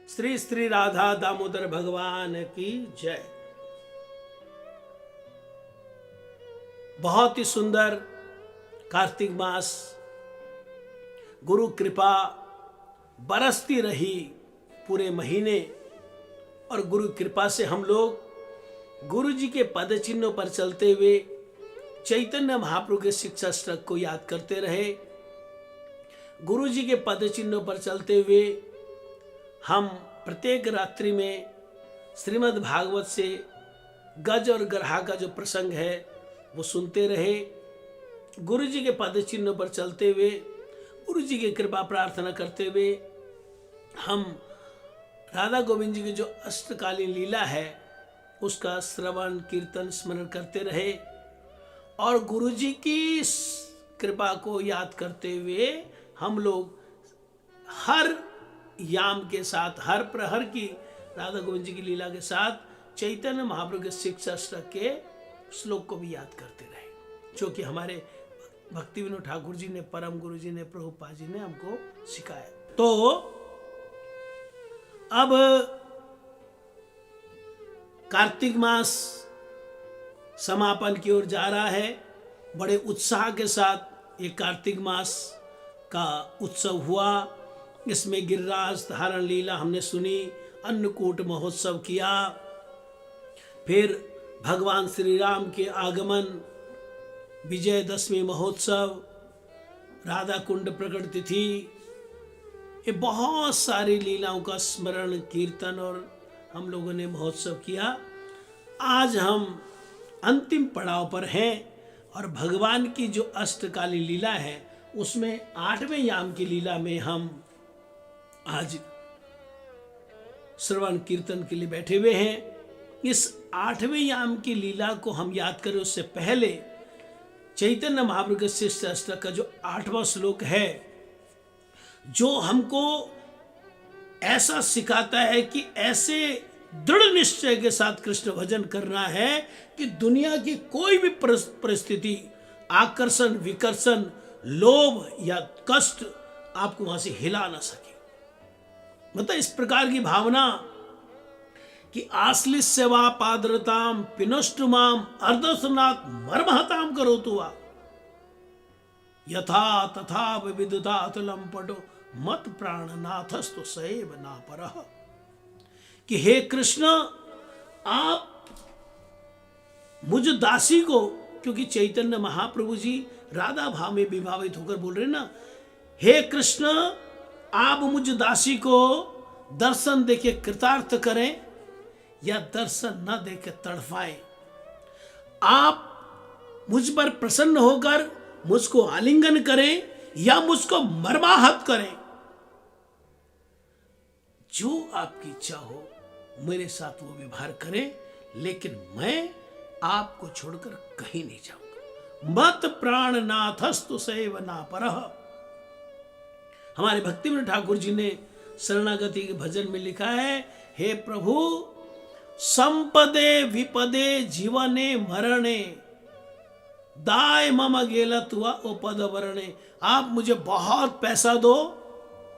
श्री श्री राधा दामोदर भगवान की जय। बहुत ही सुंदर कार्तिक मास, गुरु कृपा बरसती रही पूरे महीने, और गुरु कृपा से हम लोग गुरु जी के पद चिन्हों पर चलते हुए चैतन्य महाप्रभु के शिक्षा स्त्रक को याद करते रहे। गुरु जी के पद चिन्हों पर चलते हुए हम प्रत्येक रात्रि में श्रीमद् भागवत से गज और गरहा का जो प्रसंग है वो सुनते रहे। गुरु जी के पद चिन्हों पर चलते हुए गुरु जी की कृपा प्रार्थना करते हुए हम राधा गोविंद जी की जो अष्टकालीन लीला है उसका श्रवण कीर्तन स्मरण करते रहे, और गुरु जी की कृपा को याद करते हुए हम लोग हर याम के साथ, हर प्रहर की राधा गोविंद जी की लीला के साथ चैतन्य महाप्रभु के शिक्षा स्त्रक के श्लोक को भी याद करते रहे, जो कि हमारे भक्ति विनोद ठाकुर जी ने, परम गुरु जी ने, प्रभुपाद जी ने हमको सिखाया। तो अब कार्तिक मास समापन की ओर जा रहा है। बड़े उत्साह के साथ ये कार्तिक मास का उत्सव हुआ। इसमें गिरिराज धारण लीला हमने सुनी, अन्नकूट महोत्सव किया, फिर भगवान श्री राम के आगमन, विजयदशमी महोत्सव, राधा कुंड प्रकट तिथि, ये बहुत सारी लीलाओं का स्मरण कीर्तन और हम लोगों ने महोत्सव किया। आज हम अंतिम पड़ाव पर हैं और भगवान की जो अष्टकालीन लीला है उसमें 8वें याम की लीला में हम आज श्रवण कीर्तन के लिए बैठे हुए हैं। इस 8वें याम की लीला को हम याद करें उससे पहले चैतन्य महाप्रभु के शिष्य अष्टक का जो 8वां श्लोक है, जो हमको ऐसा सिखाता है कि ऐसे दृढ़ निश्चय के साथ कृष्ण भजन करना है कि दुनिया की कोई भी परिस्थिति, आकर्षण, विकर्षण, लोभ या कष्ट आपको वहां से हिला ना सके। मतलब इस प्रकार की भावना कि आश्लिष सेवा पाद्रताम पिनष्टुमाम अर्धस्नात मर्महताम करो तुआ यथा तथा विविधता अतुलम पटो मत प्राणनाथस्तु सैव ना परः। कि हे कृष्ण, आप मुझ दासी को, क्योंकि चैतन्य महाप्रभु जी राधा भाव में विभावित होकर बोल रहे ना, हे कृष्ण आप मुझ दासी को दर्शन देके कृतार्थ करें या दर्शन न देके तड़फाएं। आप मुझ पर प्रसन्न होकर मुझको आलिंगन करें या मुझको मर्माहत करें। जो आपकी इच्छा हो मेरे साथ वो व्यवहार करें, लेकिन मैं आपको छोड़कर कहीं नहीं जाऊंगा। मत प्राणनाथस्तु सैव ना परः। हमारे भक्ति विनोद ठाकुर जी ने शरणागति के भजन में लिखा है, हे प्रभु संपदे विपदे जीवने मरणे दाय मम गेला तुआ ओ पद वरणे। आप मुझे बहुत पैसा दो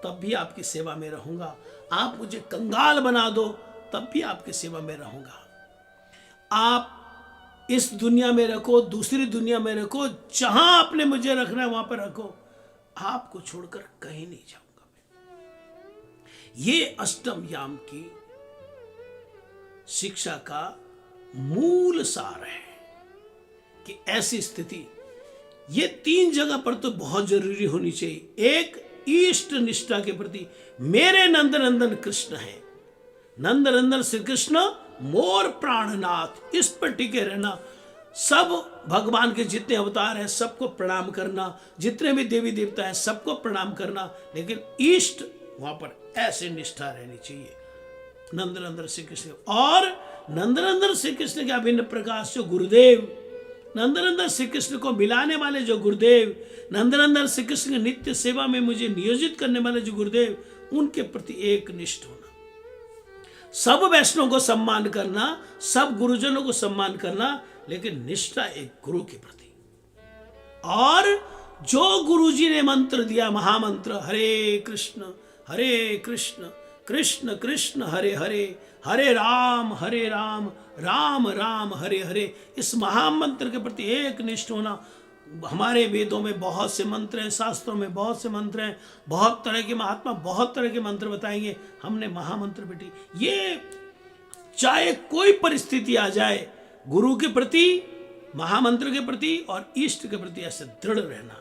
तब भी आपकी सेवा में रहूंगा, आप मुझे कंगाल बना दो तब भी आपकी सेवा में रहूंगा, आप इस दुनिया में रखो, दूसरी दुनिया में रखो, जहां आपने मुझे रखना है वहां पर रखो, आपको छोड़कर कहीं नहीं जाऊंगा मैं। ये अष्टम याम की शिक्षा का मूल सार है कि ऐसी स्थिति, ये 3 जगह पर तो बहुत जरूरी होनी चाहिए। एक, इष्ट निष्ठा के प्रति, मेरे नंदनंदन कृष्ण है, नंदनंदन श्री कृष्ण मोर प्राणनाथ, इस पर टिके रहना। सब भगवान के जितने अवतार हैं सबको प्रणाम करना, जितने भी देवी देवता हैं सबको प्रणाम करना, लेकिन इष्ट वहां पर ऐसे निष्ठा रहनी चाहिए। नंदनंदन श्री कृष्ण, और नंदनंदन श्री कृष्ण के अभिन्न प्रकाश जो गुरुदेव, नंदनंदन श्री कृष्ण को मिलाने वाले जो गुरुदेव, नंदनंदन श्री कृष्ण की नित्य सेवा में मुझे नियोजित करने वाले जो गुरुदेव, उनके प्रति एक निष्ठ होना, सब वैष्णव को सम्मान करना, सब गुरुजनों को सम्मान करना, लेकिन निष्ठा एक गुरु के प्रति। और जो गुरु जी ने मंत्र दिया, महामंत्र हरे कृष्ण कृष्ण कृष्ण हरे हरे, हरे राम राम राम हरे हरे। इस महामंत्र के प्रति एक निष्ठ होना। हमारे वेदों में बहुत से मंत्र हैं, शास्त्रों में बहुत से मंत्र हैं, बहुत तरह के महात्मा बहुत तरह के मंत्र बताएंगे। हमने महामंत्र बेटी, ये चाहे कोई परिस्थिति आ जाए, गुरु के प्रति, महामंत्र के प्रति और इष्ट के प्रति ऐसे दृढ़ रहना,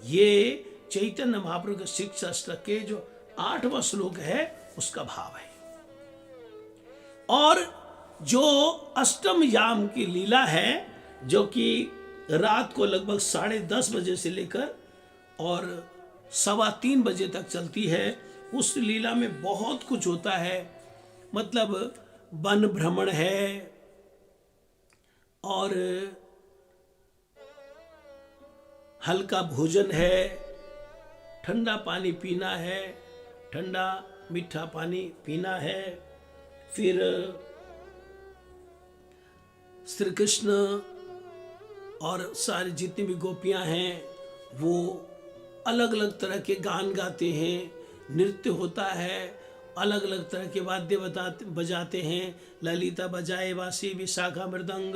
ये चैतन्य महाप्रभु के शिक्षा अष्टक के जो 8वां श्लोक है उसका भाव है। और जो अष्टम याम की लीला है, जो कि रात को लगभग 10:30 बजे से लेकर और 3:15 बजे तक चलती है, उस लीला में बहुत कुछ होता है। मतलब वन भ्रमण है और हल्का भोजन है, ठंडा पानी पीना है, ठंडा मीठा पानी पीना है। फिर श्री कृष्ण और सारी जितनी भी गोपियां हैं वो अलग अलग तरह के गान गाते हैं, नृत्य होता है, अलग अलग तरह के वाद्य बजाते हैं, ललिता बजाए बांसुरी विशाखा मृदंग,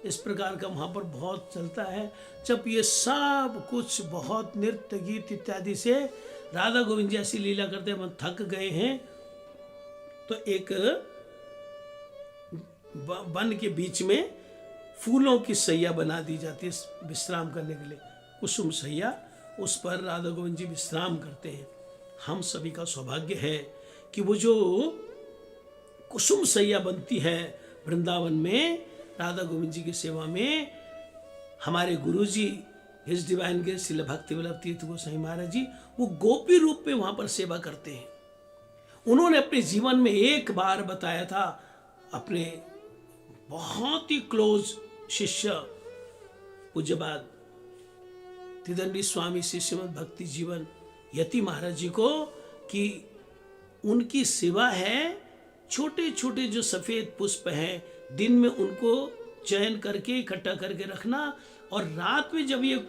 इस प्रकार का वहाँ पर बहुत चलता है। जब ये सब कुछ बहुत नृत्य गीत इत्यादि से राधा गोविंद जी ऐसी लीला करते हैं, थक गए हैं, तो एक वन के बीच में फूलों की सैया बना दी जाती है विश्राम करने के लिए, कुसुम सैया, उस पर राधा गोविंद जी विश्राम करते हैं। हम सभी का सौभाग्य है कि वो जो कुसुम सैया बनती है वृंदावन में राधा गोविंद जी की सेवा में, हमारे गुरु जी हिज डिवाइन के श्रील भक्ति वल्लभ तीर्थ गोसाई महाराज जी वो गोपी रूप में वहां पर सेवा करते हैं। उन्होंने अपने जीवन में एक बार बताया था, अपने बहुत ही क्लोज शिष्य पूज्यपाद त्रिदंडी स्वामी श्री श्रीमद् भक्ति जीवन यति महाराज जी को, कि उनकी सेवा है, छोटे छोटे जो सफ़ेद पुष्प हैं दिन में उनको चयन करके इकट्ठा करके रखना, और रात में जब ये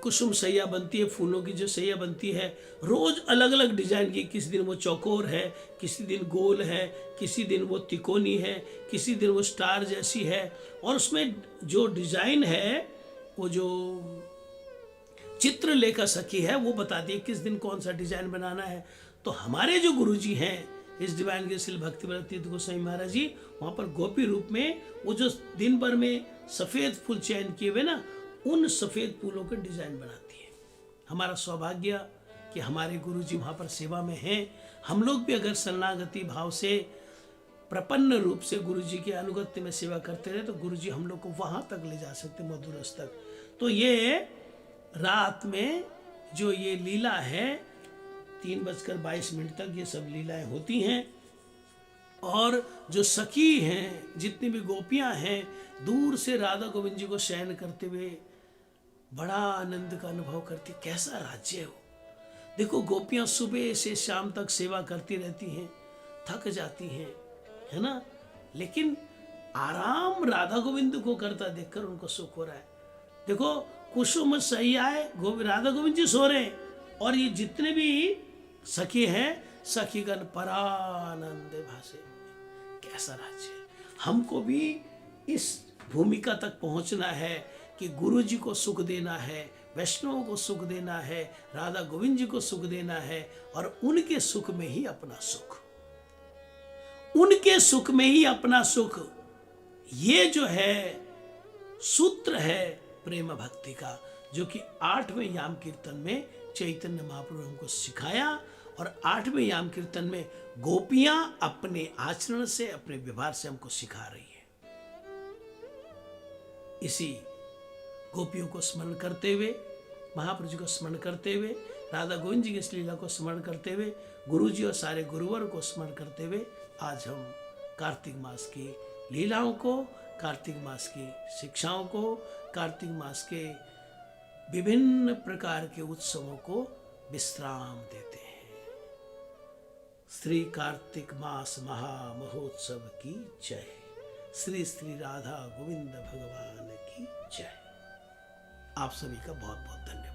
कुसुम सैया बनती है, फूलों की जो सैया बनती है, रोज अलग अलग डिजाइन की, किसी दिन वो चौकोर है, किसी दिन गोल है, किसी दिन वो तिकोनी है, किसी दिन वो स्टार जैसी है, और उसमें जो डिजाइन है, वो जो चित्रलेखा सखी है वो बताती है किस दिन कौन सा डिजाइन बनाना है। तो हमारे जो गुरुजी हैं इस डिवाइन के श्री भक्ति वल्लभ तीर्थ गोसाई महाराज जी वहाँ पर गोपी रूप में वो जो दिन भर में सफ़ेद फूल चयन किए हुए ना, उन सफ़ेद फूलों के डिजाइन बनाती है। हमारा सौभाग्य कि हमारे गुरुजी वहाँ पर सेवा में हैं। हम लोग भी अगर शरणागति भाव से प्रपन्न रूप से गुरुजी के अनुगत्य में सेवा करते रहे तो गुरुजी हम लोग को वहाँ तक ले जा सकते, मधुरस तक। तो ये रात में जो ये लीला है 3:22 तक ये सब लीलाएं होती हैं, और जो सखी हैं, जितनी भी गोपियां हैं, दूर से राधा गोविंद जी को शयन करते हुए बड़ा आनंद का अनुभव करती। कैसा राज्य हो! देखो गोपियां सुबह से शाम तक सेवा करती रहती हैं, थक जाती हैं, है ना, लेकिन आराम राधा गोविंद को करता देखकर उनको सुख हो रहा है। देखो कुसुम सैयाए राधा गोविंद जी सो रहे हैं, और ये जितने भी सखी हैं सखीगण परानंद भाषे। कैसा राज्य! हमको भी इस भूमिका तक पहुंचना है कि गुरु जी को सुख देना है, वैष्णवों को सुख देना है, राधा गोविंद जी को सुख देना है, और उनके सुख में ही अपना सुख, उनके सुख में ही अपना सुख। ये जो है सूत्र है प्रेम भक्ति का, जो कि 8वें याम कीर्तन में चैतन्य महाप्रभु हमको सिखाया, और 8वें याम कीर्तन में गोपियां अपने आचरण से, अपने व्यवहार से हमको सिखा रही है। इसी गोपियों को स्मरण करते हुए, महाप्रभु जी को स्मरण करते हुए, राधा गोविंद जी की इस लीला को स्मरण करते हुए, गुरु जी और सारे गुरुवर को स्मरण करते हुए आज हम कार्तिक मास की लीलाओं को, कार्तिक मास की शिक्षाओं को, कार्तिक मास के विभिन्न प्रकार के उत्सवों को विश्राम देते हैं। श्री कार्तिक मास महा महोत्सव की जय। श्री श्री राधा गोविंद भगवान की जय। आप सभी का बहुत बहुत धन्यवाद।